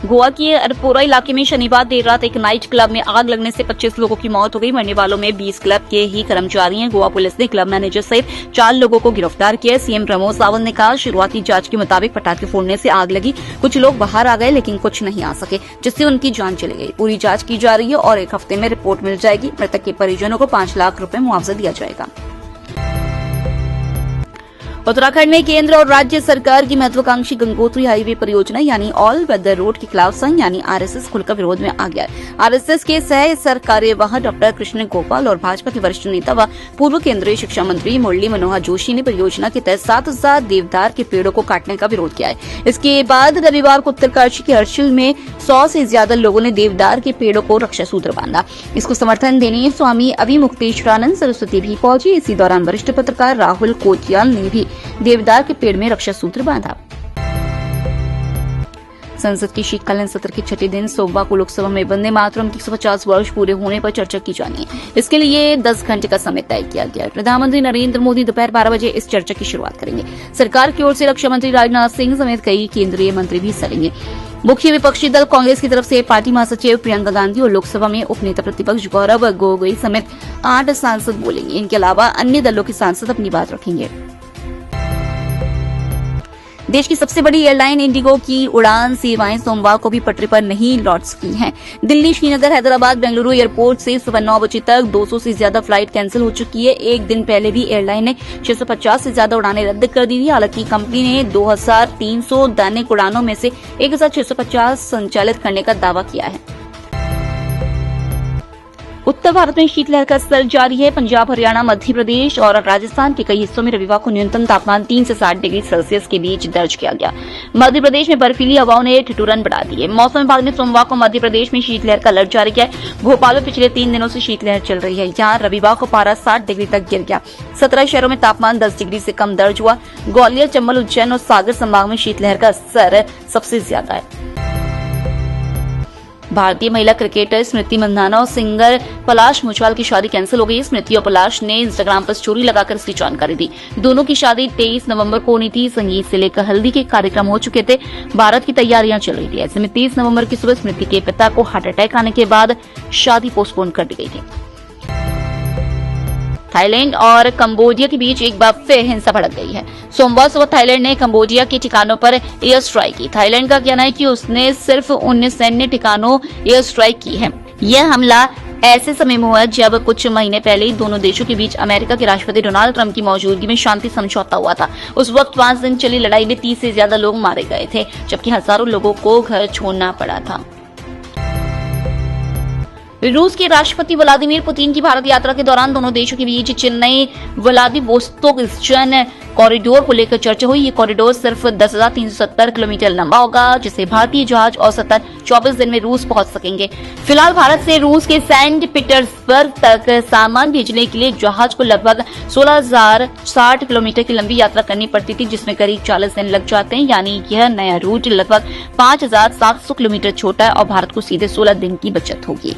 गोवा के अरपोरा इलाके में शनिवार देर रात एक नाइट क्लब में आग लगने से 25 लोगों की मौत हो गई। मरने वालों में 20 क्लब के ही कर्मचारी हैं। गोवा पुलिस ने क्लब मैनेजर सहित 4 लोगों को गिरफ्तार किया। सीएम प्रमोद सावंत ने कहा, शुरुआती जांच के मुताबिक पटाखे फोड़ने से आग लगी। कुछ लोग बाहर आ गए लेकिन कुछ नहीं आ सके, जिससे उनकी जान चली गई। पूरी जांच की जा रही है और 1 हफ्ते में रिपोर्ट मिल जाएगी। मृतक के परिजनों को 5 लाख रुपए मुआवजा दिया जाएगा। उत्तराखंड में केंद्र और राज्य सरकार की महत्वाकांक्षी गंगोत्री हाईवे परियोजना यानी ऑल वेदर रोड के खिलाफ संघ यानी आरएसएस खुलकर विरोध में आ गया है। आरएसएस के सह सरकार्यवाह डॉक्टर कृष्ण गोपाल और भाजपा के वरिष्ठ नेता व पूर्व केंद्रीय शिक्षा मंत्री मुरली मनोहर जोशी ने परियोजना के तहत 7000 देवदार के पेड़ों को काटने का विरोध किया है। इसके बाद रविवार को उत्तरकाशी के हर्षिल में 100 से ज्यादा लोगों ने देवदार के पेड़ों को रक्षा सूत्र बांधा। इसको समर्थन देने स्वामी अभिमुक्तेश्वरानंद सरस्वती भी पहुंची। इसी दौरान वरिष्ठ पत्रकार राहुल कोटियाल ने भी देवदार के पेड़ में रक्षा सूत्र बांधा। संसद के शीतकालीन सत्र के 6 दिन सोमवार को लोकसभा में वंदे मातरम के 150 वर्ष पूरे होने पर चर्चा की जानी है। इसके लिए 10 घंटे का समय तय किया गया है। प्रधानमंत्री नरेंद्र मोदी दोपहर 12 बजे इस चर्चा की शुरुआत करेंगे। सरकार की ओर से रक्षा मंत्री राजनाथ सिंह समेत कई केंद्रीय मंत्री भी हिस्सा लेंगे। मुख्य विपक्षी दल कांग्रेस की तरफ से पार्टी महासचिव प्रियंका गांधी और लोकसभा में उपनेता प्रतिपक्ष गौरव गोगोई समेत 8 सांसद बोलेंगे। इनके अलावा अन्य दलों के सांसद अपनी बात रखेंगे। देश की सबसे बड़ी एयरलाइन इंडिगो की उड़ान सेवाएं सोमवार को भी पटरी पर नहीं लौट सकी हैं। दिल्ली, श्रीनगर, हैदराबाद, बेंगलुरु एयरपोर्ट से सुबह 9 बजे तक 200 से ज्यादा फ्लाइट कैंसिल हो चुकी है। एक दिन पहले भी एयरलाइन ने 650 से ज्यादा उड़ानें रद्द कर दी थी। हालांकि कंपनी ने 2300 दैनिक उड़ानों में से 1650 संचालित करने का दावा किया है। उत्तर भारत में शीतलहर का असर जारी है। पंजाब, हरियाणा, मध्य प्रदेश और राजस्थान के कई हिस्सों में रविवार को न्यूनतम तापमान 3 से 7 डिग्री सेल्सियस के बीच दर्ज किया गया। मध्य प्रदेश में बर्फीली हवाओं ने ठिठुरन बढ़ा दी है। मौसम विभाग ने सोमवार को मध्य प्रदेश में शीतलहर का अलर्ट जारी किया है। भोपाल में पिछले 3 दिनों से शीतलहर चल रही है। यहाँ रविवार को पारा 60 डिग्री तक गिर गया। 17 शहरों में तापमान 10 डिग्री से कम दर्ज हुआ। ग्वालियर, चंबल, उज्जैन और सागर संभाग में शीतलहर का असर सबसे ज्यादा है। भारतीय महिला क्रिकेटर स्मृति मंधाना और सिंगर पलाश मुछाल की शादी कैंसिल हो गई। स्मृति और पलाश ने इंस्टाग्राम पर स्टोरी लगाकर इसकी जानकारी दी। दोनों की शादी 23 नवंबर को होनी थी। संगीत से लेकर हल्दी के कार्यक्रम हो चुके थे। भारत की तैयारियां चल रही थी। ऐसे में 30 नवंबर की सुबह स्मृति के पिता को हार्ट अटैक आने के बाद शादी पोस्टपोन कर दी गई थी। थाईलैंड और कंबोडिया के बीच एक बार फिर हिंसा भड़क गई है। सोमवार सुबह थाईलैंड ने कंबोडिया के ठिकानों पर एयर स्ट्राइक की। थाईलैंड का कहना है कि उसने सिर्फ 19 सैन्य ठिकानों एयर स्ट्राइक की है। यह हमला ऐसे समय में हुआ जब कुछ महीने पहले ही दोनों देशों के बीच अमेरिका के राष्ट्रपति डोनाल्ड ट्रंप की मौजूदगी में शांति समझौता हुआ था। उस वक्त 5 दिन चली लड़ाई में 30 से ज्यादा लोग मारे गए थे, जबकि हजारों लोगों को घर छोड़ना पड़ा था। रूस के राष्ट्रपति व्लादिमीर पुतिन की भारत यात्रा के दौरान दोनों देशों के बीच चेन्नई व्लादिवोस्तोक कॉरिडोर को लेकर चर्चा हुई। ये कॉरिडोर सिर्फ 10,370 किलोमीटर लंबा होगा, जिससे भारतीय जहाज औसतन 24 दिन में रूस पहुंच सकेंगे। फिलहाल भारत से रूस के सेंट पीटर्सबर्ग तक सामान भेजने के लिए जहाज को लगभग 16,060 किलोमीटर की लंबी यात्रा करनी पड़ती थी, जिसमें करीब 40 दिन लग जाते हैं। यानी यह नया रूट लगभग 5,700 किलोमीटर छोटा है और भारत को सीधे 16 दिन की बचत होगी।